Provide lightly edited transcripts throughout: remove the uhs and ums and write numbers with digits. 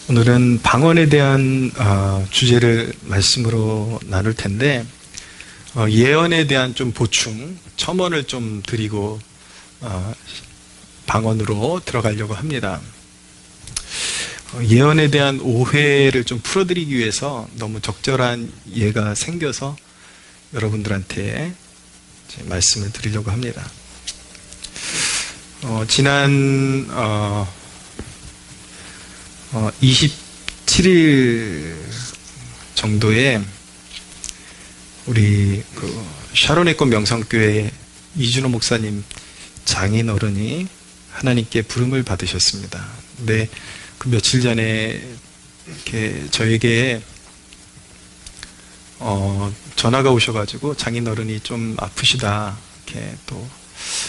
오늘은 방언에 대한 주제를 말씀으로 나눌 텐데 예언에 대한 좀 보충, 첨언을 좀 드리고 방언으로 들어가려고 합니다. 예언에 대한 오해를 좀 풀어드리기 위해서 너무 적절한 예가 생겨서 여러분들한테 말씀을 드리려고 합니다. 지난 27일 정도에 우리 샤론의꽃 명성교회 이준호 목사님 장인어른이 하나님께 부름을 받으셨습니다. 근데 그 며칠 전에 이렇게 저에게 전화가 오셔가지고 장인어른이 좀 아프시다, 이렇게 또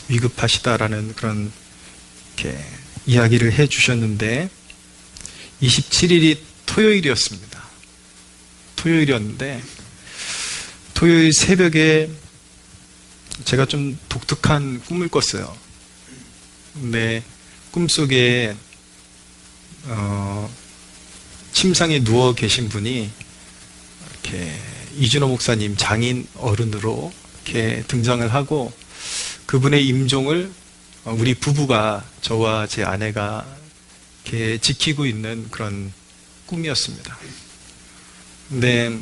위급하시다라는 그런 이렇게 이야기를 해 주셨는데 27일이 토요일이었습니다. 토요일이었는데 토요일 새벽에 제가 좀 독특한 꿈을 꿨어요. 근데 꿈속에 침상에 누워 계신 분이 이렇게 이준호 목사님 장인 어른으로 이렇게 등장을 하고 그분의 임종을 우리 부부가, 저와 제 아내가 이렇게 지키고 있는 그런 꿈이었습니다. 근데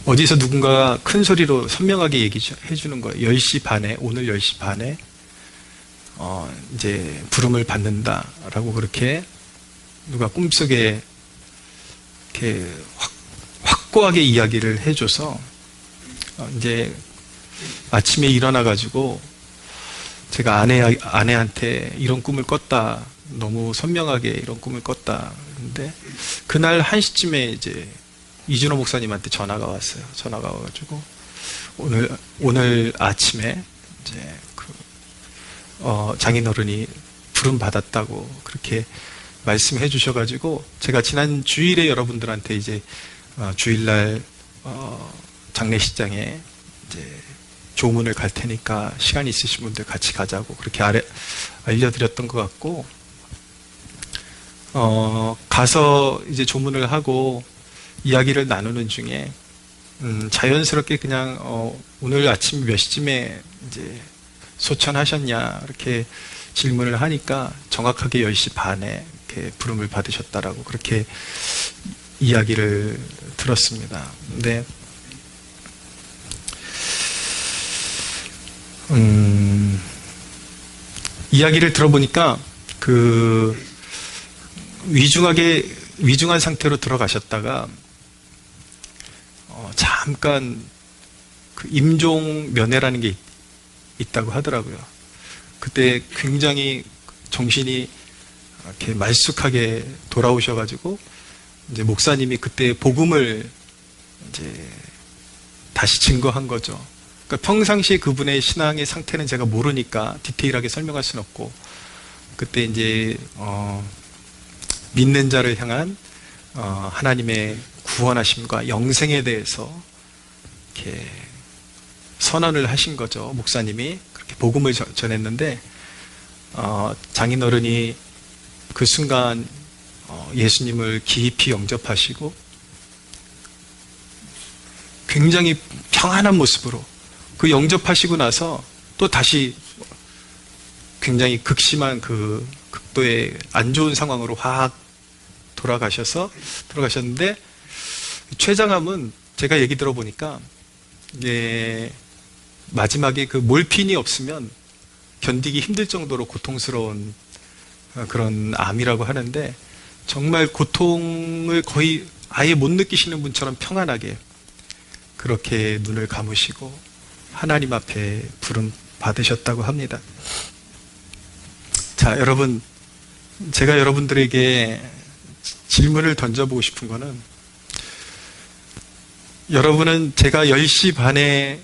어디서 누군가가 큰 소리로 선명하게 얘기해 주는 거예요. 10시 반에, 오늘 10시 반에 이제 부름을 받는다라고 그렇게 누가 꿈속에 이렇게 확고하게 이야기를 해줘서 이제 아침에 일어나가지고 제가 아내한테 이런 꿈을 꿨다, 너무 선명하게 이런 꿈을 꿨다. 근데 그날 1시쯤에 이제 이준호 목사님한테 전화가 왔어요. 전화가 와가지고 오늘 아침에 이제 장인어른이 부름 받았다고 그렇게 말씀해 주셔가지고 제가 지난 주일에 여러분들한테 이제 주일날 장례식장에 이제 조문을 갈 테니까 시간 있으신 분들 같이 가자고 그렇게 알려드렸던 것 같고, 가서 이제 조문을 하고 이야기를 나누는 중에 자연스럽게 그냥 오늘 아침 몇 시쯤에 이제 소천하셨냐 이렇게 질문을 하니까 정확하게 10시 반에 이렇게 부름을 받으셨다라고 그렇게 이야기를 들었습니다. 근데 이야기를 들어보니까 위중한 상태로 들어가셨다가 잠깐 임종 면회라는 게 있다고 하더라고요. 그때 굉장히 정신이 이렇게 말쑥하게 돌아오셔가지고 이제 목사님이 그때 복음을 이제 다시 증거한 거죠. 그러니까 평상시에 그분의 신앙의 상태는 제가 모르니까 디테일하게 설명할 수는 없고, 그때 이제 믿는 자를 향한 하나님의 구원하심과 영생에 대해서 이렇게 선언을 하신 거죠. 목사님이 그렇게 복음을 전했는데 장인어른이 그 순간 예수님을 깊이 영접하시고 굉장히 평안한 모습으로 그 영접하시고 나서 또 다시 굉장히 극심한 그 극도의 안 좋은 상황으로 확 돌아가셨는데, 췌장암은 제가 얘기 들어보니까 마지막에 그 몰핀이 없으면 견디기 힘들 정도로 고통스러운 그런 암이라고 하는데, 정말 고통을 거의 아예 못 느끼시는 분처럼 평안하게 그렇게 눈을 감으시고 하나님 앞에 부름 받으셨다고 합니다. 자, 여러분, 제가 여러분들에게 질문을 던져보고 싶은 거는, 여러분은 제가 10시 반에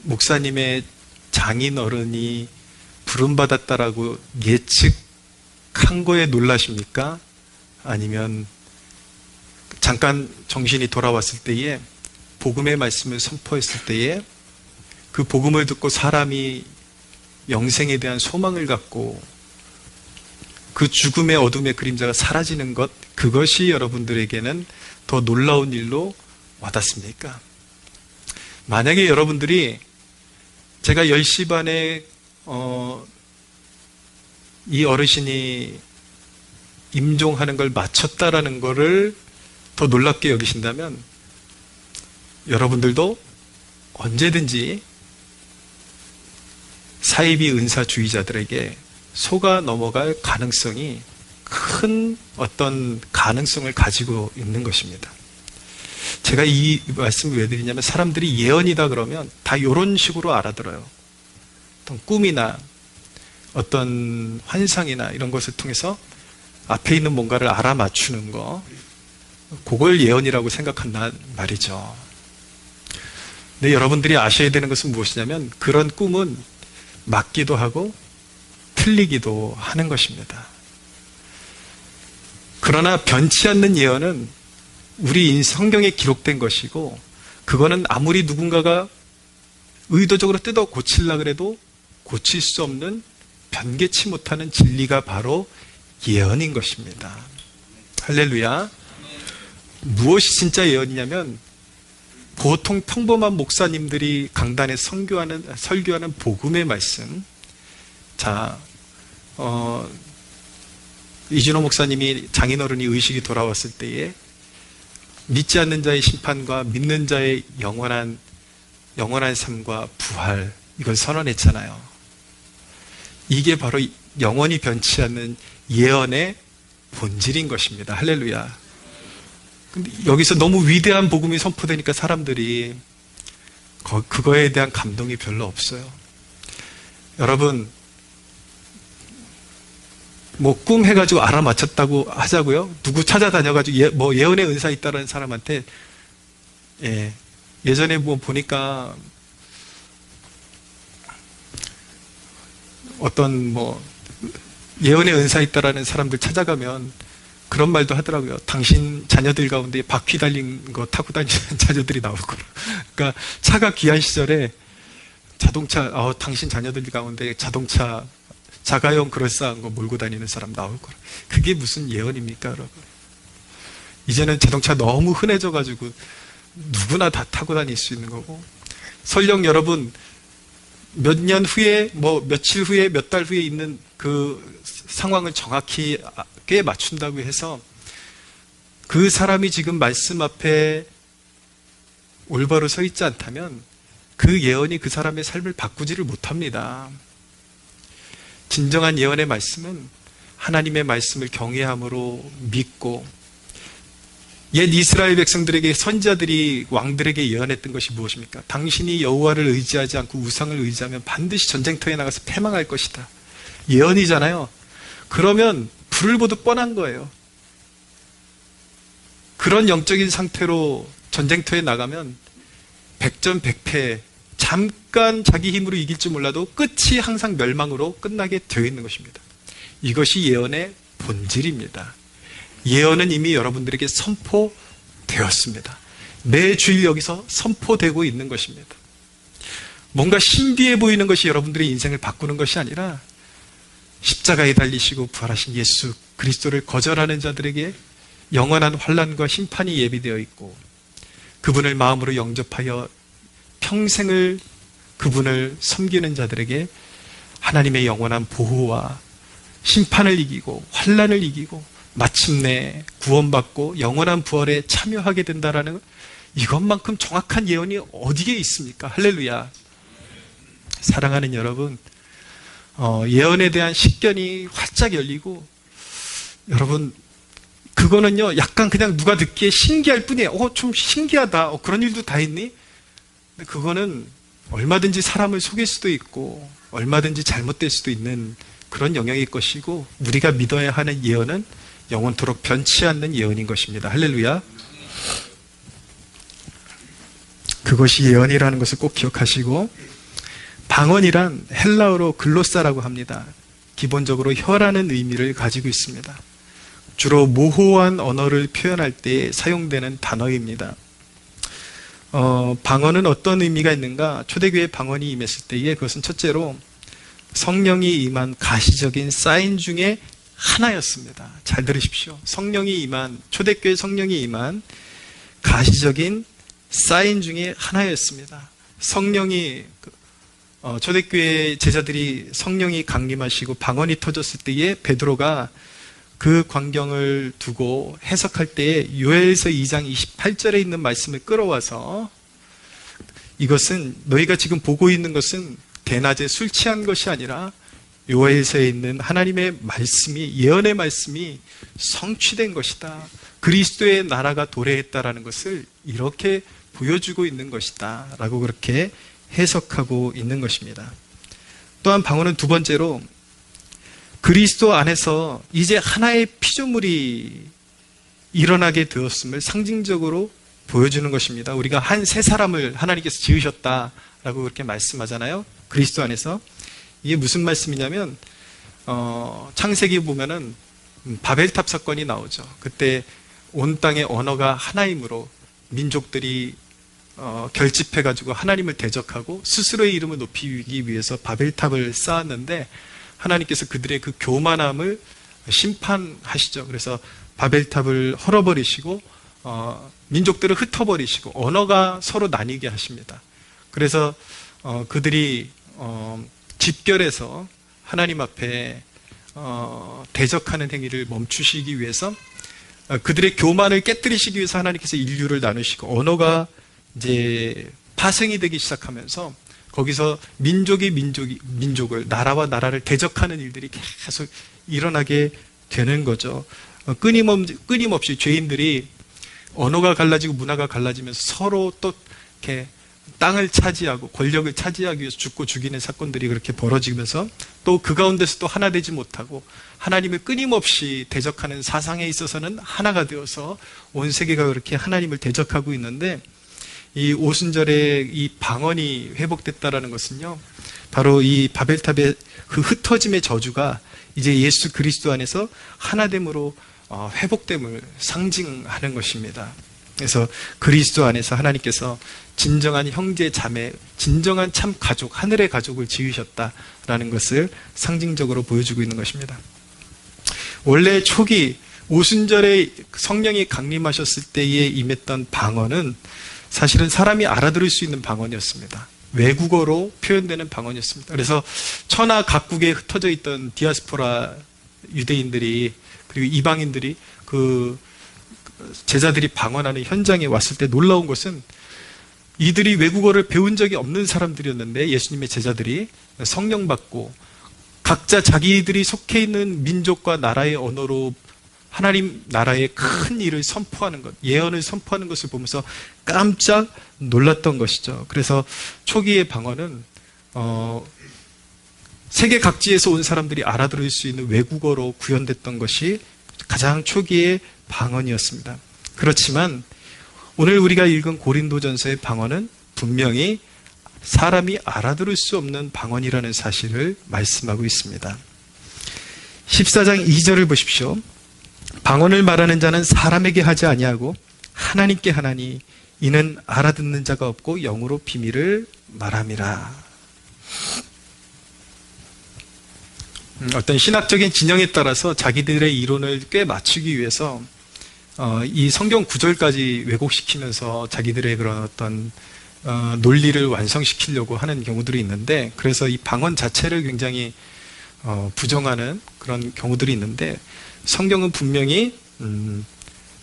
목사님의 장인어른이 부름받았다라고 예측한 거에 놀라십니까? 아니면 잠깐 정신이 돌아왔을 때에 복음의 말씀을 선포했을 때에 그 복음을 듣고 사람이 영생에 대한 소망을 갖고 그 죽음의 어둠의 그림자가 사라지는 것, 그것이 여러분들에게는 더 놀라운 일로 와닿습니까? 만약에 여러분들이 제가 10시 반에 이 어르신이 임종하는 걸 마쳤다라는 거를 더 놀랍게 여기신다면 여러분들도 언제든지 사이비 은사주의자들에게 속아 넘어갈 가능성이 큰 어떤 가능성을 가지고 있는 것입니다. 제가 이 말씀을 왜 드리냐면 사람들이 예언이다 그러면 다 이런 식으로 알아들어요. 어떤 꿈이나 어떤 환상이나 이런 것을 통해서 앞에 있는 뭔가를 알아맞추는 거, 그걸 예언이라고 생각한단 말이죠. 근데 여러분들이 아셔야 되는 것은 무엇이냐면 그런 꿈은 맞기도 하고 틀리기도 하는 것입니다. 그러나 변치 않는 예언은 우리 성경에 기록된 것이고, 그거는 아무리 누군가가 의도적으로 뜯어 고치려고 해도 고칠 수 없는 변개치 못하는 진리가 바로 예언인 것입니다. 할렐루야. 무엇이 진짜 예언이냐면 보통 평범한 목사님들이 강단에 설교하는 복음의 말씀. 자, 이준호 목사님이 장인어른이 의식이 돌아왔을 때에 믿지 않는 자의 심판과 믿는 자의 영원한 삶과 부활, 이걸 선언했잖아요. 이게 바로 영원히 변치 않는 예언의 본질인 것입니다. 할렐루야. 근데 여기서 너무 위대한 복음이 선포되니까 사람들이 그거에 대한 감동이 별로 없어요. 여러분, 뭐 꿈 해가지고 알아맞혔다고 하자고요? 누구 찾아다녀가지고 예언의 은사 있다라는 사람한테, 예전에 뭐 보니까 어떤 뭐 예언의 은사 있다라는 사람들 찾아가면 그런 말도 하더라고요. 당신 자녀들 가운데 바퀴 달린 거 타고 다니는 자녀들이 나올 거라. 그러니까 차가 귀한 시절에 자동차, 당신 자녀들 가운데 자가용 그럴싸한 거 몰고 다니는 사람 나올 거라. 그게 무슨 예언입니까, 여러분? 이제는 자동차 너무 흔해져가지고 누구나 다 타고 다닐 수 있는 거고, 설령 여러분 몇 년 후에, 며칠 후에, 몇 달 후에 있는 그 상황을 정확히 꽤 맞춘다고 해서 그 사람이 지금 말씀 앞에 올바로 서 있지 않다면 그 예언이 그 사람의 삶을 바꾸지를 못합니다. 진정한 예언의 말씀은 하나님의 말씀을 경외함으로 믿고, 옛 이스라엘 백성들에게 선지자들이 왕들에게 예언했던 것이 무엇입니까? 당신이 여호와를 의지하지 않고 우상을 의지하면 반드시 전쟁터에 나가서 패망할 것이다. 예언이잖아요. 그러면 불을 보듯 뻔한 거예요. 그런 영적인 상태로 전쟁터에 나가면 백전백패, 잠깐 자기 힘으로 이길 줄 몰라도 끝이 항상 멸망으로 끝나게 되어 있는 것입니다. 이것이 예언의 본질입니다. 예언은 이미 여러분들에게 선포되었습니다. 내 주일 여기서 선포되고 있는 것입니다. 뭔가 신비해 보이는 것이 여러분들의 인생을 바꾸는 것이 아니라 십자가에 달리시고 부활하신 예수 그리스도를 거절하는 자들에게 영원한 환난과 심판이 예비되어 있고, 그분을 마음으로 영접하여 평생을 그분을 섬기는 자들에게 하나님의 영원한 보호와 심판을 이기고 환난을 이기고 마침내 구원받고 영원한 부활에 참여하게 된다라는, 이것만큼 정확한 예언이 어디에 있습니까? 할렐루야. 사랑하는 여러분, 예언에 대한 식견이 활짝 열리고, 여러분, 그거는요, 약간 그냥 누가 듣기에 신기할 뿐이에요. 좀 신기하다. 그런 일도 다 있니? 근데 그거는 얼마든지 사람을 속일 수도 있고, 얼마든지 잘못될 수도 있는 그런 영역일 것이고, 우리가 믿어야 하는 예언은 영원토록 변치 않는 예언인 것입니다. 할렐루야. 그것이 예언이라는 것을 꼭 기억하시고, 방언이란 헬라어로 글로사라고 합니다. 기본적으로 혀라는 의미를 가지고 있습니다. 주로 모호한 언어를 표현할 때 사용되는 단어입니다. 방언은 어떤 의미가 있는가? 초대교회 방언이 임했을 때에 그것은 첫째로 성령이 임한 가시적인 사인 중에 하나였습니다. 잘 들으십시오. 성령이 임한, 초대교회 성령이 임한 가시적인 사인 중에 하나였습니다. 성령이 초대교회 제자들이 성령이 강림하시고 방언이 터졌을 때에 베드로가 그 광경을 두고 해석할 때에 요엘서 2장 28절에 있는 말씀을 끌어와서 이것은 너희가 지금 보고 있는 것은 대낮에 술 취한 것이 아니라 요엘서에 있는 하나님의 말씀이, 예언의 말씀이 성취된 것이다. 그리스도의 나라가 도래했다라는 것을 이렇게 보여주고 있는 것이다 라고 그렇게 해석하고 있는 것입니다. 또한 방언은 두 번째로 그리스도 안에서 이제 하나의 피조물이 일어나게 되었음을 상징적으로 보여주는 것입니다. 우리가 한 새 사람을 하나님께서 지으셨다라고 그렇게 말씀하잖아요. 그리스도 안에서. 이게 무슨 말씀이냐면 창세기 보면은 바벨탑 사건이 나오죠. 그때 온 땅의 언어가 하나이므로 민족들이 결집해가지고 하나님을 대적하고 스스로의 이름을 높이기 위해서 바벨탑을 쌓았는데 하나님께서 그들의 그 교만함을 심판하시죠. 그래서 바벨탑을 헐어버리시고 민족들을 흩어버리시고 언어가 서로 나뉘게 하십니다. 그래서 그들이 집결해서 하나님 앞에 대적하는 행위를 멈추시기 위해서 그들의 교만을 깨뜨리시기 위해서 하나님께서 인류를 나누시고 언어가 이제 파생이 되기 시작하면서 거기서 민족을 나라와 나라를 대적하는 일들이 계속 일어나게 되는 거죠. 끊임없이 죄인들이 언어가 갈라지고 문화가 갈라지면서 서로 또 이렇게 땅을 차지하고 권력을 차지하기 위해서 죽고 죽이는 사건들이 그렇게 벌어지면서 또 그 가운데서 또 하나 되지 못하고 하나님을 끊임없이 대적하는 사상에 있어서는 하나가 되어서 온 세계가 그렇게 하나님을 대적하고 있는데 이 오순절에 이 방언이 회복됐다라는 것은요, 바로 이 바벨탑의 그 흩어짐의 저주가 이제 예수 그리스도 안에서 하나됨으로 회복됨을 상징하는 것입니다. 그래서 그리스도 안에서 하나님께서 진정한 형제 자매, 진정한 참 가족, 하늘의 가족을 지으셨다라는 것을 상징적으로 보여주고 있는 것입니다. 원래 초기 오순절에 성령이 강림하셨을 때에 임했던 방언은 사실은 사람이 알아들을 수 있는 방언이었습니다. 외국어로 표현되는 방언이었습니다. 그래서 천하 각국에 흩어져 있던 디아스포라 유대인들이 그리고 이방인들이 그 제자들이 방언하는 현장에 왔을 때 놀라운 것은 이들이 외국어를 배운 적이 없는 사람들이었는데 예수님의 제자들이 성령 받고 각자 자기들이 속해 있는 민족과 나라의 언어로 하나님 나라의 큰 일을 선포하는 것, 예언을 선포하는 것을 보면서 깜짝 놀랐던 것이죠. 그래서 초기의 방언은 세계 각지에서 온 사람들이 알아들을 수 있는 외국어로 구현됐던 것이 가장 초기의 방언이었습니다. 그렇지만 오늘 우리가 읽은 고린도전서의 방언은 분명히 사람이 알아들을 수 없는 방언이라는 사실을 말씀하고 있습니다. 14장 2절을 보십시오. 방언을 말하는 자는 사람에게 하지 아니하고 하나님께 하나니 이는 알아듣는 자가 없고 영으로 비밀을 말함이라. 어떤 신학적인 진영에 따라서 자기들의 이론을 꽤 맞추기 위해서 이 성경 구절까지 왜곡시키면서 자기들의 그런 어떤 논리를 완성시키려고 하는 경우들이 있는데, 그래서 이 방언 자체를 굉장히 부정하는 그런 경우들이 있는데, 성경은 분명히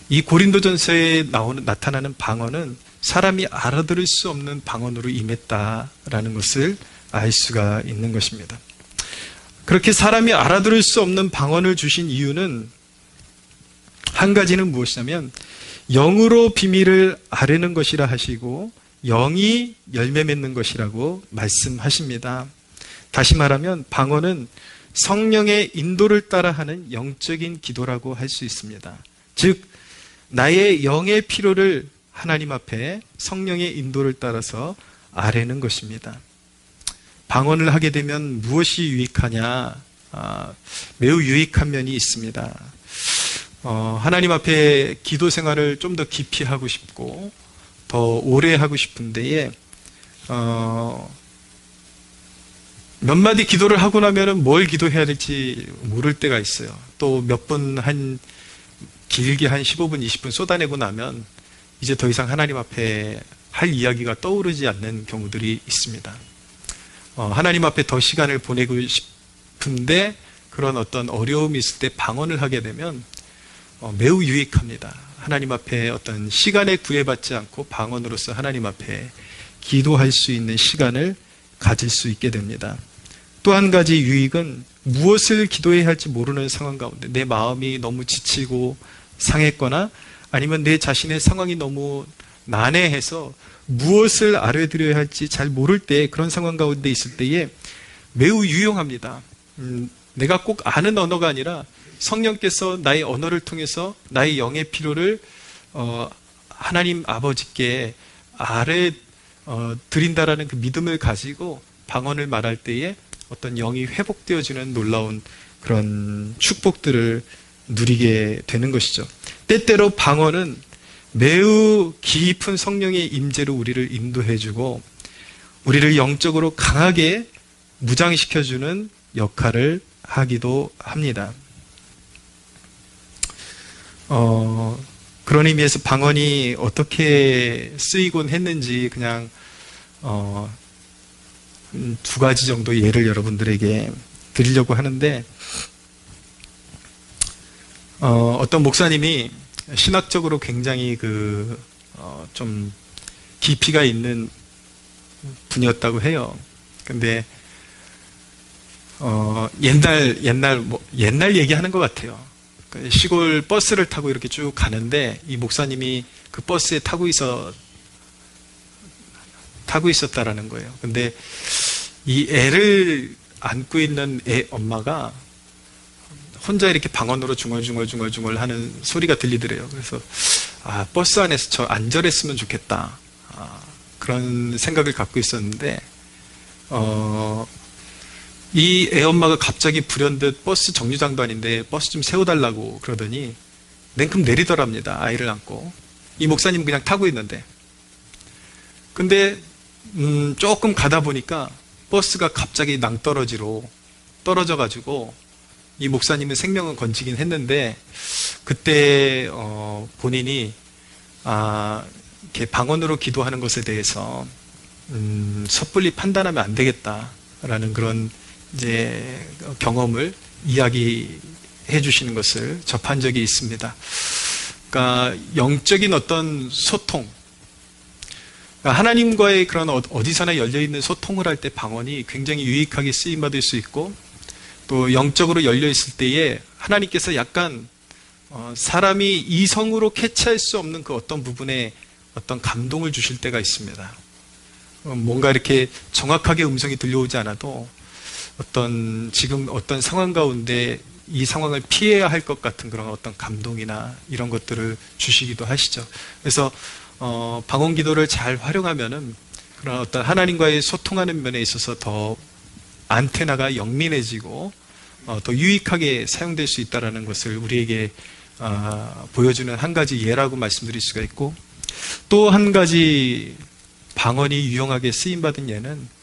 이 고린도전서에 나타나는 방언은 사람이 알아들을 수 없는 방언으로 임했다라는 것을 알 수가 있는 것입니다. 그렇게 사람이 알아들을 수 없는 방언을 주신 이유는 한 가지는 무엇이냐면 영으로 비밀을 아뢰는 것이라 하시고 영이 열매 맺는 것이라고 말씀하십니다. 다시 말하면 방언은 성령의 인도를 따라 하는 영적인 기도라고 할 수 있습니다. 즉 나의 영의 필요를 하나님 앞에 성령의 인도를 따라서 아뢰는 것입니다. 방언을 하게 되면 무엇이 유익하냐? 매우 유익한 면이 있습니다. 하나님 앞에 기도 생활을 좀 더 깊이 하고 싶고 더 오래 하고 싶은데에 몇 마디 기도를 하고 나면은 뭘 기도해야 될지 모를 때가 있어요. 또 몇 분 길게 한 15분, 20분 쏟아내고 나면 이제 더 이상 하나님 앞에 할 이야기가 떠오르지 않는 경우들이 있습니다. 하나님 앞에 더 시간을 보내고 싶은데 그런 어떤 어려움이 있을 때 방언을 하게 되면 매우 유익합니다. 하나님 앞에 어떤 시간에 구애받지 않고 방언으로서 하나님 앞에 기도할 수 있는 시간을 가질 수 있게 됩니다. 또 한 가지 유익은 무엇을 기도해야 할지 모르는 상황 가운데 내 마음이 너무 지치고 상했거나 아니면 내 자신의 상황이 너무 난해해서 무엇을 아뢰드려야 할지 잘 모를 때, 그런 상황 가운데 있을 때에 매우 유용합니다. 내가 꼭 아는 언어가 아니라 성령께서 나의 언어를 통해서 나의 영의 필요를 하나님 아버지께 드린다라는 그 믿음을 가지고 방언을 말할 때에 어떤 영이 회복되어지는 놀라운 그런 축복들을 누리게 되는 것이죠. 때때로 방언은 매우 깊은 성령의 임재로 우리를 인도해주고 우리를 영적으로 강하게 무장시켜주는 역할을 하기도 합니다. 그런 의미에서 방언이 어떻게 쓰이곤 했는지 그냥 두 가지 정도 예를 여러분들에게 드리려고 하는데, 어떤 목사님이 신학적으로 굉장히 좀 깊이가 있는 분이었다고 해요. 근데 옛날 얘기하는 것 같아요. 시골 버스를 타고 이렇게 쭉 가는데 이 목사님이 그 버스에 타고 있었다라는 거예요. 근데 이 애를 안고 있는 애 엄마가 혼자 이렇게 방언으로 중얼중얼 하는 소리가 들리더래요. 그래서 버스 안에서 저 안절했으면 좋겠다, 그런 생각을 갖고 있었는데 이 애 엄마가 갑자기 불현듯 버스 정류장도 아닌데 버스 좀 세워달라고 그러더니 냉큼 내리더랍니다. 아이를 안고. 이 목사님은 그냥 타고 있는데. 근데 조금 가다 보니까 버스가 갑자기 낭떠러지로 떨어져가지고 이 목사님은 생명은 건지긴 했는데, 그때 본인이 이렇게 방언으로 기도하는 것에 대해서 섣불리 판단하면 안 되겠다라는 그런 이제 경험을 이야기해 주시는 것을 접한 적이 있습니다. 그러니까 영적인 어떤 소통, 그러니까 하나님과의 그런 어디서나 열려있는 소통을 할 때 방언이 굉장히 유익하게 쓰임받을 수 있고, 또 영적으로 열려있을 때에 하나님께서 약간 사람이 이성으로 캐치할 수 없는 그 어떤 부분에 어떤 감동을 주실 때가 있습니다. 뭔가 이렇게 정확하게 음성이 들려오지 않아도 지금 어떤 상황 가운데 이 상황을 피해야 할 것 같은 그런 어떤 감동이나 이런 것들을 주시기도 하시죠. 그래서 방언 기도를 잘 활용하면은 그런 어떤 하나님과의 소통하는 면에 있어서 더 안테나가 영민해지고 더 유익하게 사용될 수 있다는 것을 우리에게 보여주는 한 가지 예라고 말씀드릴 수가 있고, 또 한 가지 방언이 유용하게 쓰임받은 예는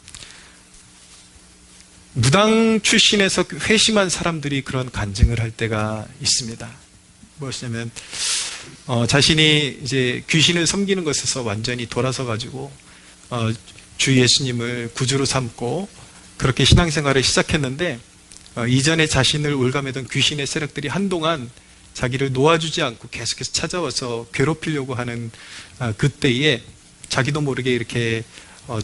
무당 출신에서 회심한 사람들이 그런 간증을 할 때가 있습니다. 무엇이냐면 자신이 이제 귀신을 섬기는 것에서 완전히 돌아서 가지고 주 예수님을 구주로 삼고 그렇게 신앙생활을 시작했는데, 이전에 자신을 올가매던 귀신의 세력들이 한동안 자기를 놓아주지 않고 계속해서 찾아와서 괴롭히려고 하는 그때에 자기도 모르게 이렇게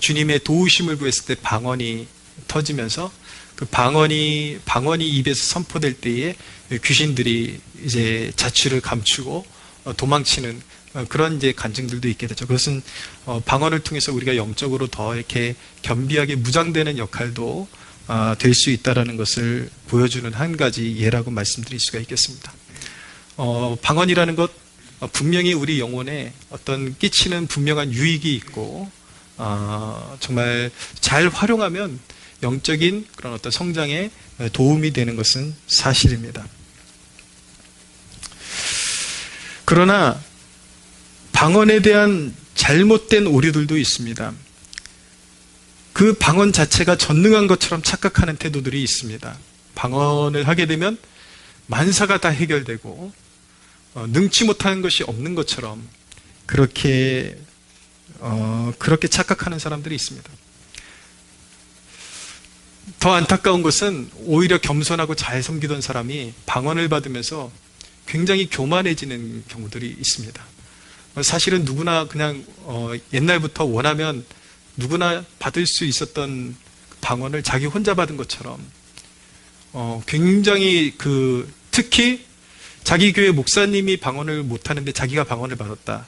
주님의 도우심을 구했을 때 방언이 터지면서 그 방언이 입에서 선포될 때에 귀신들이 이제 자취를 감추고 도망치는 그런 이제 간증들도 있게 되죠. 그것은 방언을 통해서 우리가 영적으로 더 이렇게 겸비하게 무장되는 역할도 될 수 있다라는 것을 보여주는 한 가지 예라고 말씀드릴 수가 있겠습니다. 방언이라는 것 분명히 우리 영혼에 어떤 끼치는 분명한 유익이 있고 정말 잘 활용하면 영적인 그런 어떤 성장에 도움이 되는 것은 사실입니다. 그러나 방언에 대한 잘못된 오류들도 있습니다. 그 방언 자체가 전능한 것처럼 착각하는 태도들이 있습니다. 방언을 하게 되면 만사가 다 해결되고 능치 못하는 것이 없는 것처럼 그렇게 착각하는 사람들이 있습니다. 더 안타까운 것은 오히려 겸손하고 잘 섬기던 사람이 방언을 받으면서 굉장히 교만해지는 경우들이 있습니다. 사실은 누구나 그냥 옛날부터 원하면 누구나 받을 수 있었던 방언을 자기 혼자 받은 것처럼 굉장히 특히 자기 교회 목사님이 방언을 못하는데 자기가 방언을 받았다.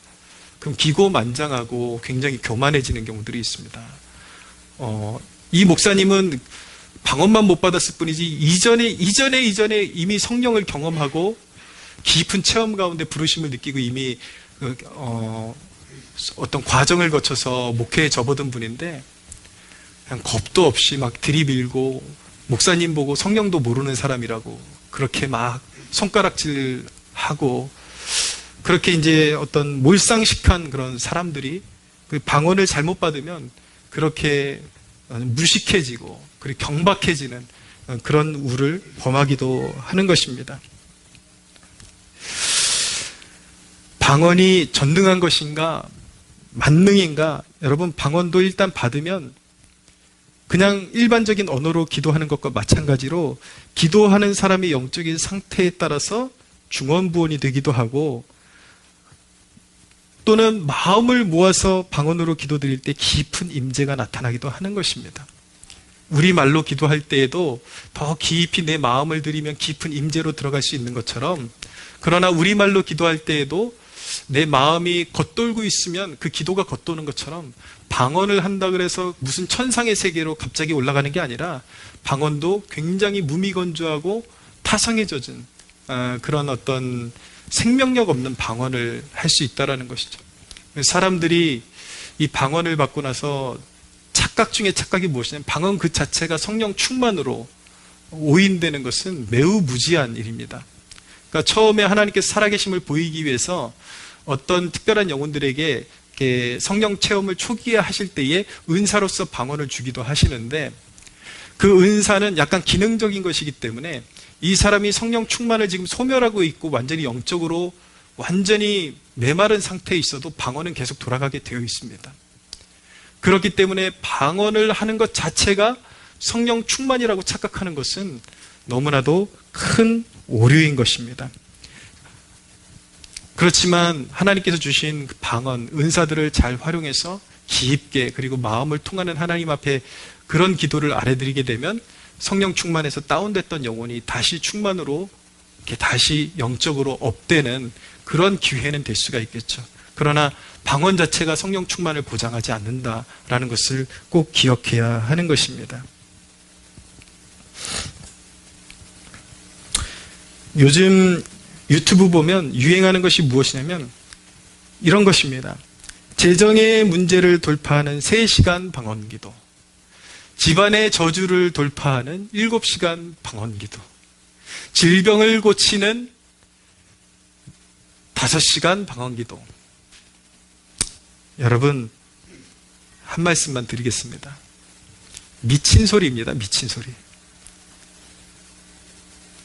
그럼 기고만장하고 굉장히 교만해지는 경우들이 있습니다. 이 목사님은 방언만 못 받았을 뿐이지 이전에 이미 성령을 경험하고 깊은 체험 가운데 부르심을 느끼고 이미 어떤 과정을 거쳐서 목회에 접어든 분인데 그냥 겁도 없이 막 들이밀고 목사님 보고 성령도 모르는 사람이라고 그렇게 막 손가락질하고 그렇게 이제 어떤 몰상식한 그런 사람들이 그 방언을 잘못 받으면 그렇게 무식해지고 그리고 경박해지는 그런 우를 범하기도 하는 것입니다. 방언이 전능한 것인가 만능인가? 여러분, 방언도 일단 받으면 그냥 일반적인 언어로 기도하는 것과 마찬가지로 기도하는 사람의 영적인 상태에 따라서 중언부언이 되기도 하고 또는 마음을 모아서 방언으로 기도드릴 때 깊은 임재가 나타나기도 하는 것입니다. 우리말로 기도할 때에도 더 깊이 내 마음을 들이면 깊은 임재로 들어갈 수 있는 것처럼 그러나 우리말로 기도할 때에도 내 마음이 겉돌고 있으면 그 기도가 겉도는 것처럼 방언을 한다 그래서 무슨 천상의 세계로 갑자기 올라가는 게 아니라 방언도 굉장히 무미건조하고 타성에 젖은 그런 어떤 생명력 없는 방언을 할 수 있다는 것이죠. 사람들이 이 방언을 받고 나서 착각 중에 착각이 무엇이냐면 방언 그 자체가 성령 충만으로 오인되는 것은 매우 무지한 일입니다. 그러니까 처음에 하나님께서 살아계심을 보이기 위해서 어떤 특별한 영혼들에게 성령 체험을 초기에 하실 때에 은사로서 방언을 주기도 하시는데 그 은사는 약간 기능적인 것이기 때문에 이 사람이 성령 충만을 지금 소멸하고 있고 완전히 영적으로 완전히 메마른 상태에 있어도 방언은 계속 돌아가게 되어 있습니다. 그렇기 때문에 방언을 하는 것 자체가 성령 충만이라고 착각하는 것은 너무나도 큰 오류인 것입니다. 그렇지만 하나님께서 주신 그 방언, 은사들을 잘 활용해서 깊게 그리고 마음을 통하는 하나님 앞에 그런 기도를 아뢰드리게 되면 성령 충만에서 다운됐던 영혼이 다시 충만으로 이렇게 다시 영적으로 업되는 그런 기회는 될 수가 있겠죠. 그러나 방언 자체가 성령 충만을 보장하지 않는다라는 것을 꼭 기억해야 하는 것입니다. 요즘 유튜브 보면 유행하는 것이 무엇이냐면 이런 것입니다. 재정의 문제를 돌파하는 3시간 방언기도, 집안의 저주를 돌파하는 7시간 방언기도, 질병을 고치는 5시간 방언기도. 여러분, 한 말씀만 드리겠습니다. 미친 소리입니다. 미친 소리.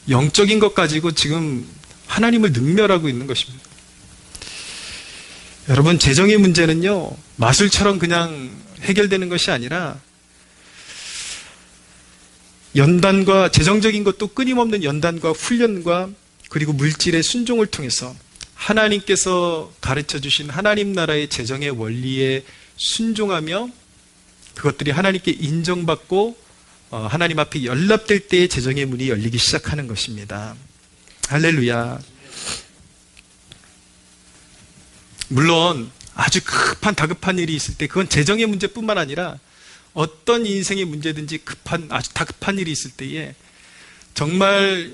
영적인 것 가지고 지금 하나님을 능멸하고 있는 것입니다. 여러분, 재정의 문제는요, 마술처럼 그냥 해결되는 것이 아니라 연단과 재정적인 것도 끊임없는 연단과 훈련과 그리고 물질의 순종을 통해서 하나님께서 가르쳐 주신 하나님 나라의 재정의 원리에 순종하며 그것들이 하나님께 인정받고 하나님 앞에 연락될 때의 재정의 문이 열리기 시작하는 것입니다. 할렐루야. 물론 아주 급한 다급한 일이 있을 때 그건 재정의 문제뿐만 아니라 어떤 인생의 문제든지 아주 다급한 일이 있을 때에 정말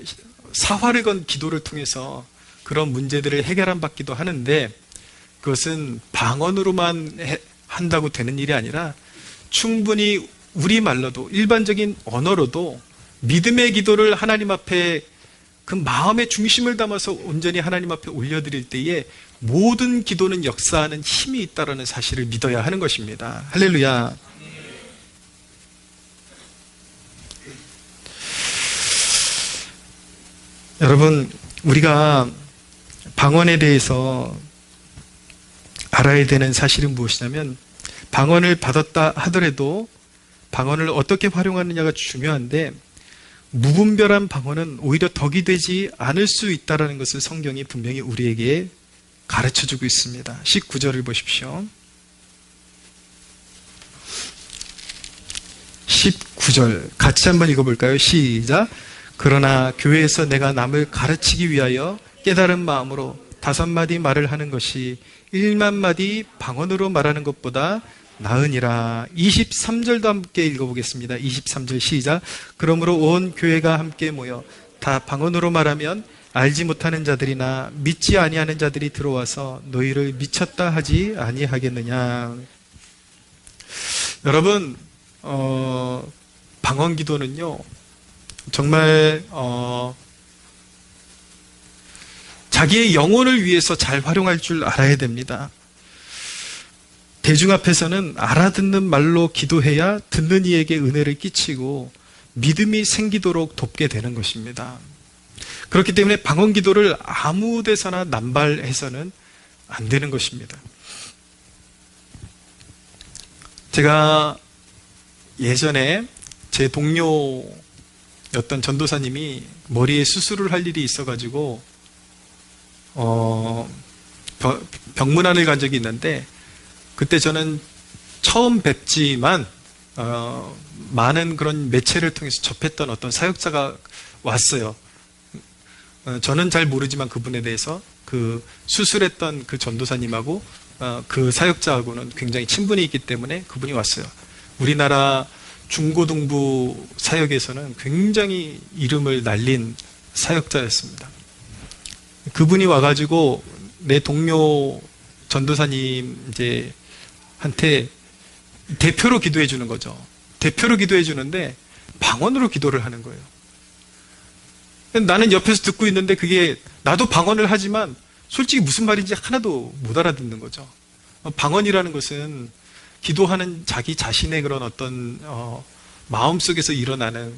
사활을 건 기도를 통해서 그런 문제들을 해결한 받기도 하는데 그것은 방언으로만 한다고 되는 일이 아니라 충분히 우리말로도 일반적인 언어로도 믿음의 기도를 하나님 앞에 그 마음의 중심을 담아서 온전히 하나님 앞에 올려드릴 때에 모든 기도는 역사하는 힘이 있다는 사실을 믿어야 하는 것입니다. 할렐루야. 여러분, 우리가 방언에 대해서 알아야 되는 사실은 무엇이냐면, 방언을 받았다 하더라도 방언을 어떻게 활용하느냐가 중요한데, 무분별한 방언은 오히려 덕이 되지 않을 수 있다는 것을 성경이 분명히 우리에게 가르쳐주고 있습니다. 19절을 보십시오. 19절 같이 한번 읽어볼까요? 시작. 그러나 교회에서 내가 남을 가르치기 위하여 깨달은 마음으로 5마디 말을 하는 것이 1만 마디 방언으로 말하는 것보다 나으니라. 23절도 함께 읽어보겠습니다. 23절 시작. 그러므로 온 교회가 함께 모여 다 방언으로 말하면 알지 못하는 자들이나 믿지 아니하는 자들이 들어와서 너희를 미쳤다 하지 아니하겠느냐. 여러분, 방언 기도는요, 정말 자기의 영혼을 위해서 잘 활용할 줄 알아야 됩니다. 대중 앞에서는 알아듣는 말로 기도해야 듣는 이에게 은혜를 끼치고 믿음이 생기도록 돕게 되는 것입니다. 그렇기 때문에 방언 기도를 아무 데서나 남발해서는 안 되는 것입니다. 제가 예전에 제 동료였던 전도사님이 머리에 수술을 할 일이 있어가지고 병문안을 간 적이 있는데, 그때 저는 처음 뵙지만 많은 그런 매체를 통해서 접했던 어떤 사역자가 왔어요. 저는 잘 모르지만 그분에 대해서 그 수술했던 그 전도사님하고 그 사역자하고는 굉장히 친분이 있기 때문에 그분이 왔어요. 우리나라 중고등부 사역에서는 굉장히 이름을 날린 사역자였습니다. 그분이 와가지고 내 동료 전도사님 한테 대표로 기도해 주는 거죠. 대표로 기도해 주는데 방언으로 기도를 하는 거예요. 나는 옆에서 듣고 있는데 그게, 나도 방언을 하지만 솔직히 무슨 말인지 하나도 못 알아듣는 거죠. 방언이라는 것은 기도하는 자기 자신의 그런 어떤 마음속에서 일어나는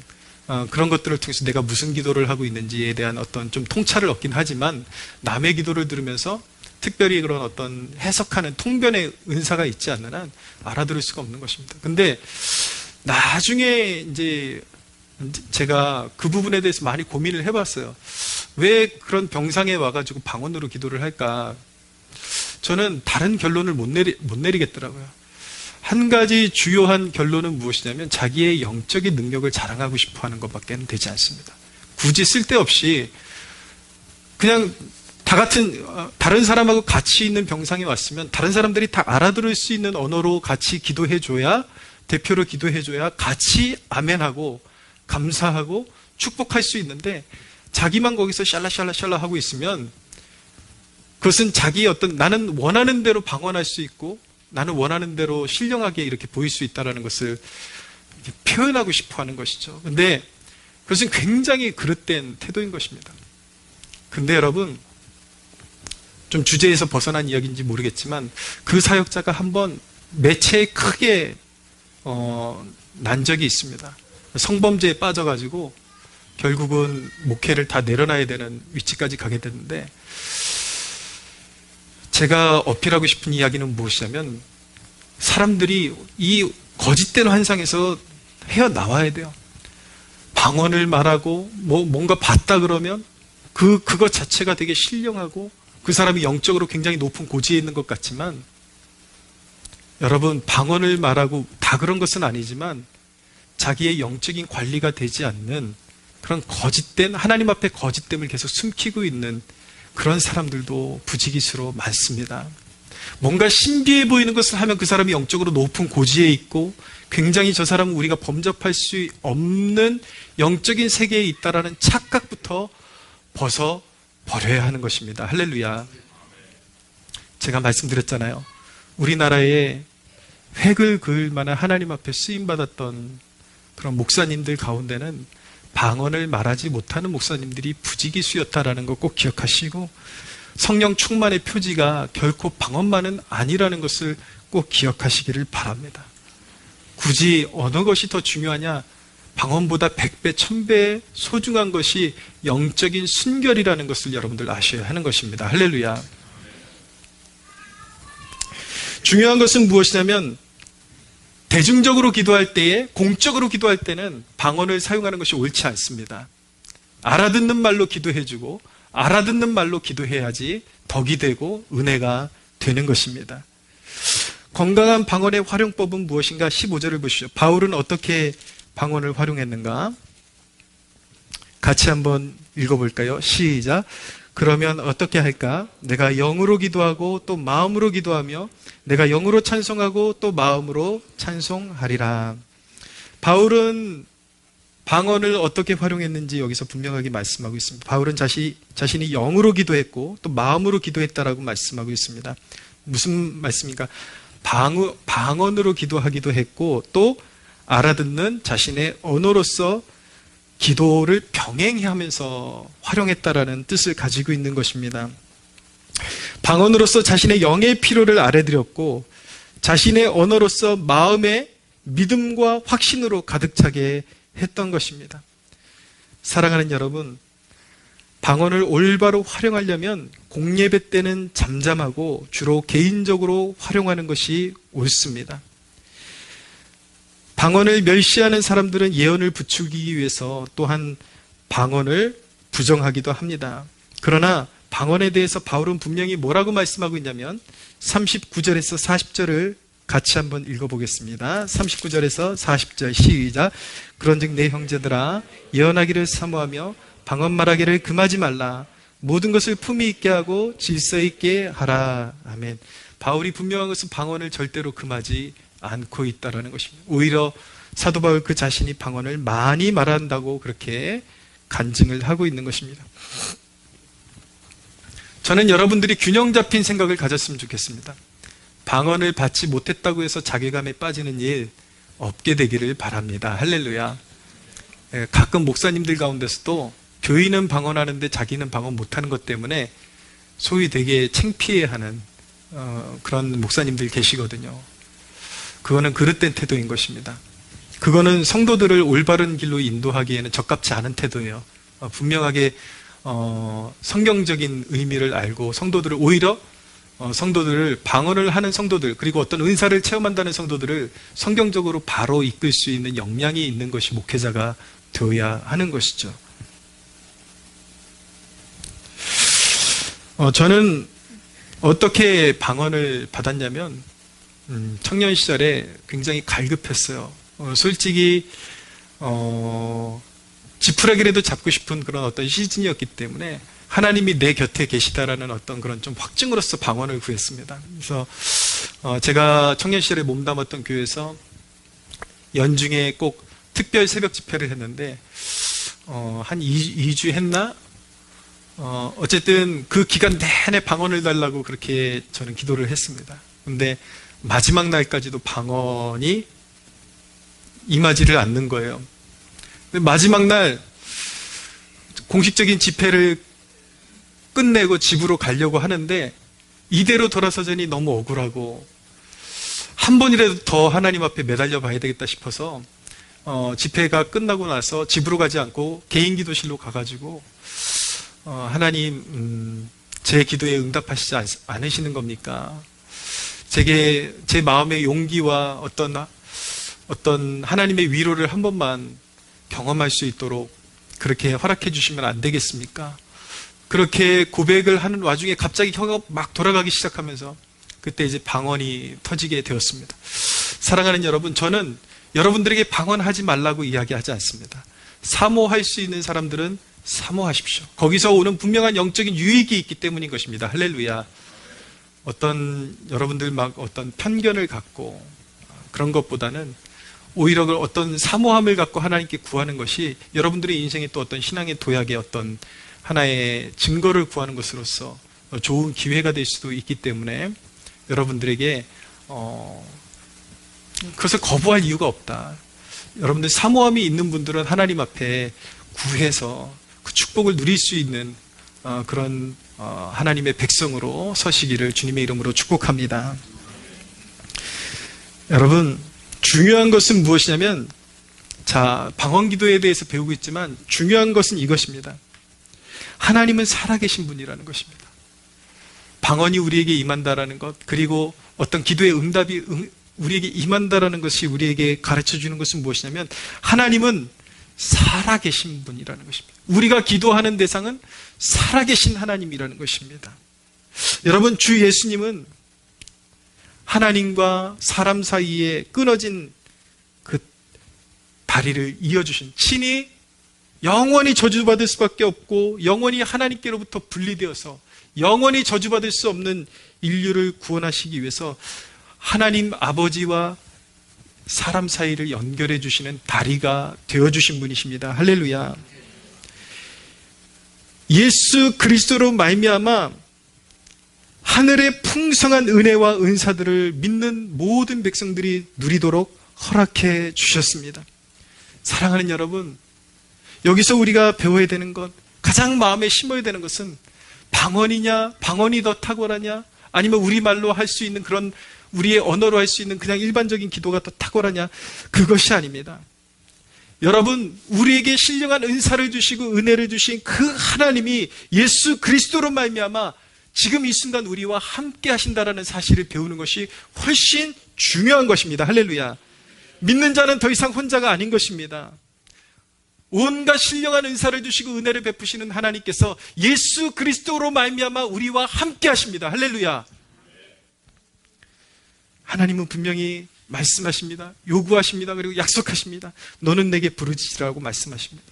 그런 것들을 통해서 내가 무슨 기도를 하고 있는지에 대한 어떤 좀 통찰을 얻긴 하지만, 남의 기도를 들으면서 특별히 그런 어떤 해석하는 통변의 은사가 있지 않는 한 알아들을 수가 없는 것입니다. 근데 나중에 이제 제가 그 부분에 대해서 많이 고민을 해봤어요. 왜 그런 병상에 와가지고 방언으로 기도를 할까? 저는 다른 결론을 못 내리겠더라고요. 한 가지 주요한 결론은 무엇이냐면, 자기의 영적인 능력을 자랑하고 싶어 하는 것밖에 되지 않습니다. 굳이 쓸데없이 그냥 다 같은 다른 사람하고 같이 있는 병상에 왔으면 다른 사람들이 다 알아들을 수 있는 언어로 같이 기도해줘야, 대표로 기도해줘야 같이 아멘하고 감사하고 축복할 수 있는데, 자기만 거기서 샬라샬라샬라 하고 있으면 그것은 자기의 어떤, 나는 원하는 대로 방언할 수 있고 나는 원하는 대로 신령하게 이렇게 보일 수 있다는 것을 표현하고 싶어 하는 것이죠. 근데 그것은 굉장히 그릇된 태도인 것입니다. 근데 여러분, 좀 주제에서 벗어난 이야기인지 모르겠지만 그 사역자가 한번 매체에 크게 난 적이 있습니다. 성범죄에 빠져가지고 결국은 목회를 다 내려놔야 되는 위치까지 가게 됐는데, 제가 어필하고 싶은 이야기는 무엇이냐면, 사람들이 이 거짓된 환상에서 헤어나와야 돼요. 방언을 말하고 뭔가 봤다 그러면 그것 자체가 되게 신령하고 그 사람이 영적으로 굉장히 높은 고지에 있는 것 같지만, 여러분, 방언을 말하고 다 그런 것은 아니지만 자기의 영적인 관리가 되지 않는 그런 거짓된, 하나님 앞에 거짓됨을 계속 숨기고 있는 그런 사람들도 부지기수로 많습니다. 뭔가 신비해 보이는 것을 하면 그 사람이 영적으로 높은 고지에 있고 굉장히 저 사람은 우리가 범접할 수 없는 영적인 세계에 있다라는 착각부터 벗어버려야 하는 것입니다. 할렐루야. 제가 말씀드렸잖아요. 우리나라에 획을 그을 만한 하나님 앞에 쓰임받았던 그런 목사님들 가운데는 방언을 말하지 못하는 목사님들이 부지기수였다라는 거 꼭 기억하시고, 성령 충만의 표지가 결코 방언만은 아니라는 것을 꼭 기억하시기를 바랍니다. 굳이 어느 것이 더 중요하냐? 방언보다 100배, 1000배 소중한 것이 영적인 순결이라는 것을 여러분들 아셔야 하는 것입니다. 할렐루야. 중요한 것은 무엇이냐면 대중적으로 기도할 때에, 공적으로 기도할 때는 방언을 사용하는 것이 옳지 않습니다. 알아듣는 말로 기도해주고 알아듣는 말로 기도해야지 덕이 되고 은혜가 되는 것입니다. 건강한 방언의 활용법은 무엇인가? 15절을 보시죠. 바울은 어떻게 방언을 활용했는가? 같이 한번 읽어볼까요? 시작. 그러면 어떻게 할까? 내가 영으로 기도하고 또 마음으로 기도하며 내가 영으로 찬송하고 또 마음으로 찬송하리라. 바울은 방언을 어떻게 활용했는지 여기서 분명하게 말씀하고 있습니다. 바울은 자신이 영으로 기도했고 또 마음으로 기도했다라고 말씀하고 있습니다. 무슨 말씀입니까? 방언으로 기도하기도 했고 또 알아듣는 자신의 언어로서 기도를 병행하면서 활용했다라는 뜻을 가지고 있는 것입니다. 방언으로서 자신의 영의 필요를 알아들였고 자신의 언어로서 마음의 믿음과 확신으로 가득 차게 했던 것입니다. 사랑하는 여러분, 방언을 올바로 활용하려면 공예배 때는 잠잠하고 주로 개인적으로 활용하는 것이 옳습니다. 방언을 멸시하는 사람들은 예언을 부추기기 위해서 또한 방언을 부정하기도 합니다. 그러나 방언에 대해서 바울은 분명히 뭐라고 말씀하고 있냐면 39절에서 40절을 같이 한번 읽어보겠습니다. 39절에서 40절 시작. 그런즉 내 형제들아 예언하기를 사모하며 방언 말하기를 금하지 말라. 모든 것을 품위 있게 하고 질서 있게 하라. 아멘. 바울이 분명한 것은 방언을 절대로 금하지 않고 있다는 것입니다. 오히려 사도 바울 그 자신이 방언을 많이 말한다고 그렇게 간증을 하고 있는 것입니다. 저는 여러분들이 균형 잡힌 생각을 가졌으면 좋겠습니다. 방언을 받지 못했다고 해서 자괴감에 빠지는 일 없게 되기를 바랍니다. 할렐루야. 가끔 목사님들 가운데서도 교인은 방언하는데 자기는 방언 못하는 것 때문에 소위 되게 창피해하는 그런 목사님들 계시거든요. 그거는 그릇된 태도인 것입니다. 그거는 성도들을 올바른 길로 인도하기에는 적합치 않은 태도예요. 분명하게 성경적인 의미를 알고 성도들을 오히려 성도들을 방언을 하는 성도들 그리고 어떤 은사를 체험한다는 성도들을 성경적으로 바로 이끌 수 있는 역량이 있는 것이 목회자가 되어야 하는 것이죠. 저는 어떻게 방언을 받았냐면 청년 시절에 굉장히 갈급했어요. 솔직히 지푸라기라도 잡고 싶은 그런 어떤 시즌이었기 때문에 하나님이 내 곁에 계시다라는 어떤 그런 좀 확증으로서 방언을 구했습니다. 그래서 제가 청년 시절에 몸담았던 교회에서 연중에 꼭 특별 새벽 집회를 했는데 한 2주 했나? 어쨌든 그 기간 내내 방언을 달라고 그렇게 저는 기도를 했습니다. 근데 마지막 날까지도 방언이 임하지를 않는 거예요. 마지막 날 공식적인 집회를 끝내고 집으로 가려고 하는데 이대로 돌아서자니 너무 억울하고 한 번이라도 더 하나님 앞에 매달려 봐야 되겠다 싶어서 집회가 끝나고 나서 집으로 가지 않고 개인 기도실로 가가지고 하나님 제 기도에 응답하시지 않으시는 겁니까? 제 마음의 용기와 어떤 하나님의 위로를 한 번만 경험할 수 있도록 그렇게 허락해 주시면 안 되겠습니까? 그렇게 고백을 하는 와중에 갑자기 혀가 막 돌아가기 시작하면서 그때 이제 방언이 터지게 되었습니다. 사랑하는 여러분, 저는 여러분들에게 방언하지 말라고 이야기하지 않습니다. 사모할 수 있는 사람들은 사모하십시오. 거기서 오는 분명한 영적인 유익이 있기 때문인 것입니다. 할렐루야. 여러분들 막 어떤 편견을 갖고 그런 것보다는 오히려 어떤 사모함을 갖고 하나님께 구하는 것이 여러분들의 인생의 또 어떤 신앙의 도약의 어떤 하나의 증거를 구하는 것으로서 좋은 기회가 될 수도 있기 때문에 여러분들에게 그것을 거부할 이유가 없다. 여러분들 사모함이 있는 분들은 하나님 앞에 구해서 그 축복을 누릴 수 있는 그런 하나님의 백성으로 서시기를 주님의 이름으로 축복합니다. 여러분, 중요한 것은 무엇이냐면 자, 방언기도에 대해서 배우고 있지만 중요한 것은 이것입니다. 하나님은 살아계신 분이라는 것입니다. 방언이 우리에게 임한다라는 것, 그리고 어떤 기도의 응답이 우리에게 임한다라는 것이 우리에게 가르쳐주는 것은 무엇이냐면 하나님은 살아계신 분이라는 것입니다. 우리가 기도하는 대상은 살아계신 하나님이라는 것입니다. 여러분, 주 예수님은 하나님과 사람 사이에 끊어진 그 다리를 이어주신, 친히 영원히 저주받을 수밖에 없고 영원히 하나님께로부터 분리되어서 영원히 저주받을 수 없는 인류를 구원하시기 위해서 하나님 아버지와 사람 사이를 연결해 주시는 다리가 되어주신 분이십니다. 할렐루야. 예수 그리스도로 말미암아 하늘의 풍성한 은혜와 은사들을 믿는 모든 백성들이 누리도록 허락해 주셨습니다. 사랑하는 여러분, 여기서 우리가 배워야 되는 것, 가장 마음에 심어야 되는 것은 방언이냐, 방언이 더 탁월하냐, 아니면 우리말로 할 수 있는 그런 우리의 언어로 할 수 있는 그냥 일반적인 기도가 더 탁월하냐, 그것이 아닙니다. 여러분, 우리에게 신령한 은사를 주시고 은혜를 주신 그 하나님이 예수 그리스도로 말미암아 지금 이 순간 우리와 함께 하신다라는 사실을 배우는 것이 훨씬 중요한 것입니다. 할렐루야. 믿는 자는 더 이상 혼자가 아닌 것입니다. 온갖 신령한 은사를 주시고 은혜를 베푸시는 하나님께서 예수 그리스도로 말미암아 우리와 함께 하십니다. 할렐루야. 하나님은 분명히 말씀하십니다. 요구하십니다. 그리고 약속하십니다. 너는 내게 부르짖으라고 말씀하십니다.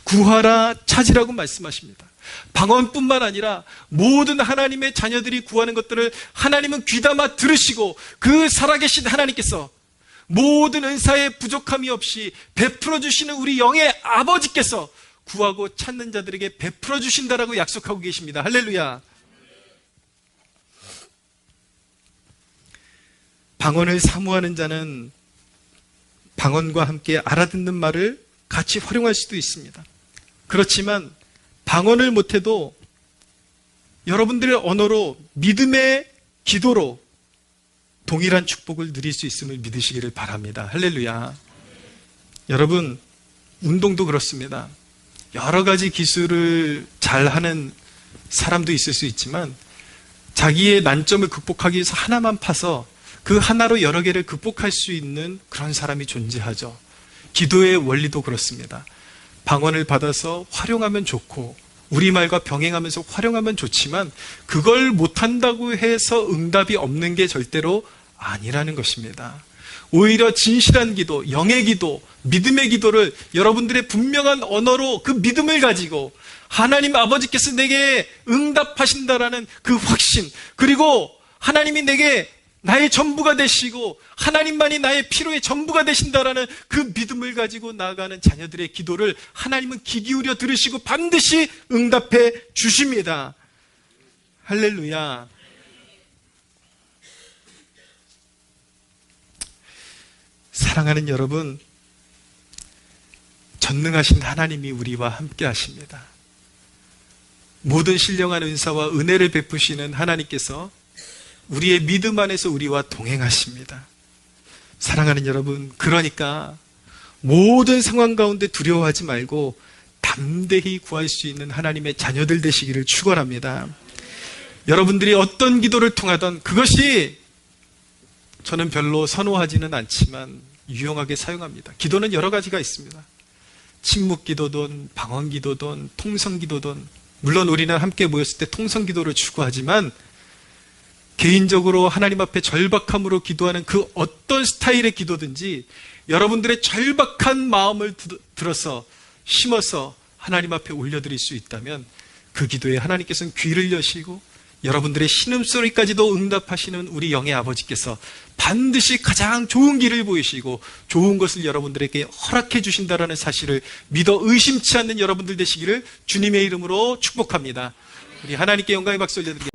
구하라, 찾으라고 말씀하십니다. 방언뿐만 아니라 모든 하나님의 자녀들이 구하는 것들을 하나님은 귀담아 들으시고 그 살아계신 하나님께서 모든 은사에 부족함이 없이 베풀어 주시는 우리 영의 아버지께서 구하고 찾는 자들에게 베풀어 주신다라고 약속하고 계십니다. 할렐루야. 방언을 사모하는 자는 방언과 함께 알아듣는 말을 같이 활용할 수도 있습니다. 그렇지만 방언을 못해도 여러분들의 언어로 믿음의 기도로 동일한 축복을 누릴 수 있음을 믿으시기를 바랍니다. 할렐루야. 여러분, 운동도 그렇습니다. 여러 가지 기술을 잘하는 사람도 있을 수 있지만 자기의 난점을 극복하기 위해서 하나만 파서 그 하나로 여러 개를 극복할 수 있는 그런 사람이 존재하죠. 기도의 원리도 그렇습니다. 방언을 받아서 활용하면 좋고 우리말과 병행하면서 활용하면 좋지만 그걸 못한다고 해서 응답이 없는 게 절대로 아니라는 것입니다. 오히려 진실한 기도, 영의 기도, 믿음의 기도를 여러분들의 분명한 언어로 그 믿음을 가지고 하나님 아버지께서 내게 응답하신다라는 그 확신, 그리고 하나님이 내게 나의 전부가 되시고 하나님만이 나의 필요의 전부가 되신다라는 그 믿음을 가지고 나아가는 자녀들의 기도를 하나님은 귀 기울여 들으시고 반드시 응답해 주십니다. 할렐루야. 사랑하는 여러분, 전능하신 하나님이 우리와 함께 하십니다. 모든 신령한 은사와 은혜를 베푸시는 하나님께서 우리의 믿음 안에서 우리와 동행하십니다. 사랑하는 여러분, 그러니까 모든 상황 가운데 두려워하지 말고 담대히 구할 수 있는 하나님의 자녀들 되시기를 축원합니다. 여러분들이 어떤 기도를 통하던 그것이 저는 별로 선호하지는 않지만 유용하게 사용합니다. 기도는 여러 가지가 있습니다. 침묵 기도든 방언 기도든 통성 기도든, 물론 우리는 함께 모였을 때 통성 기도를 추구하지만 개인적으로 하나님 앞에 절박함으로 기도하는 그 어떤 스타일의 기도든지 여러분들의 절박한 마음을 들어서 심어서 하나님 앞에 올려드릴 수 있다면 그 기도에 하나님께서는 귀를 여시고 여러분들의 신음소리까지도 응답하시는 우리 영의 아버지께서 반드시 가장 좋은 길을 보이시고 좋은 것을 여러분들에게 허락해 주신다라는 사실을 믿어 의심치 않는 여러분들 되시기를 주님의 이름으로 축복합니다. 우리 하나님께 영광의 박수 올려드리겠습니다.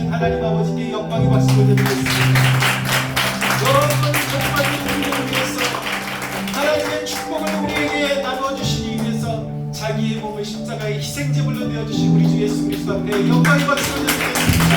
하나님 아버지께 영광의 박수를 드리겠습니다. 여러분 정말 우리를 위해서 하나님의 축복을 우리에게 나눠주시기 위해서 자기의 몸을 십자가의 희생제물로 내어주신 우리 주 예수 그리스도 앞에 영광의 박수를 드리겠습니다.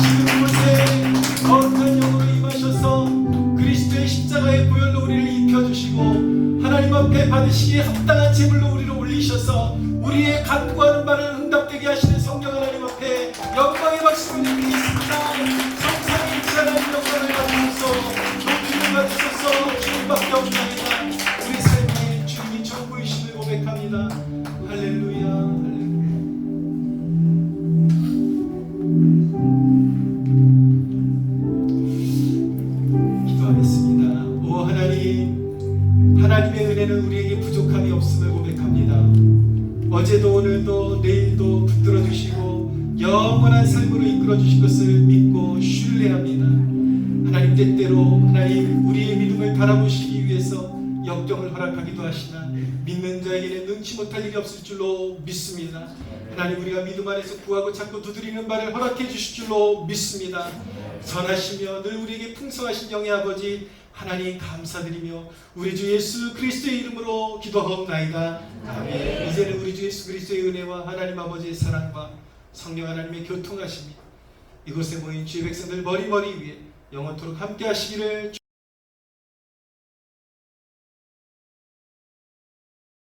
지금 이곳에 거룩한 영으로 임하셔서 그리스도의 십자가의 보혈로 우리를 입혀주시고 하나님 앞에 받으시기에 합당한 제물로 우리를 올리셔서 우리의 간구하는 말을 응답되게 하시는 성령 하나님 앞에 영광의 박수를 드리겠습니다. 성삼위 일체 하나님 영광을 받으소서, 높임을 받으소서. 주님밖에 없나이다. 우리 삶에 주님이 전부이심을 고백합니다. 할렐루야, 할렐루야. 기도하겠습니다. 오 하나님, 하나님의 은혜는 우리에게 부족함이 없음을 고백합니다. 어제도 오늘도 내일도 붙들어 주시고 영원한 삶으로 이끌어 주실 것을 믿고 신뢰합니다. 하나님 때때로 하나님 우리의 믿음을 바라보시기 위해서 역경을 허락하기도 하시나 믿는 자에게는 능치 못할 일이 없을 줄로 믿습니다. 하나님 우리가 믿음 안에서 구하고 찾고 두드리는 바를 허락해 주실 줄로 믿습니다. 선하시며 늘 우리에게 풍성하신 영의 아버지 하나님 감사드리며 우리 주 예수 그리스도의 이름으로 기도하옵나이다. 아멘. 이제는 우리 주 예수 그리스도의 은혜와 하나님 아버지의 사랑과 성령 하나님의 교통하심이 이곳에 모인 주의 백성들 머리머리 위에 영원토록 함께 하시기를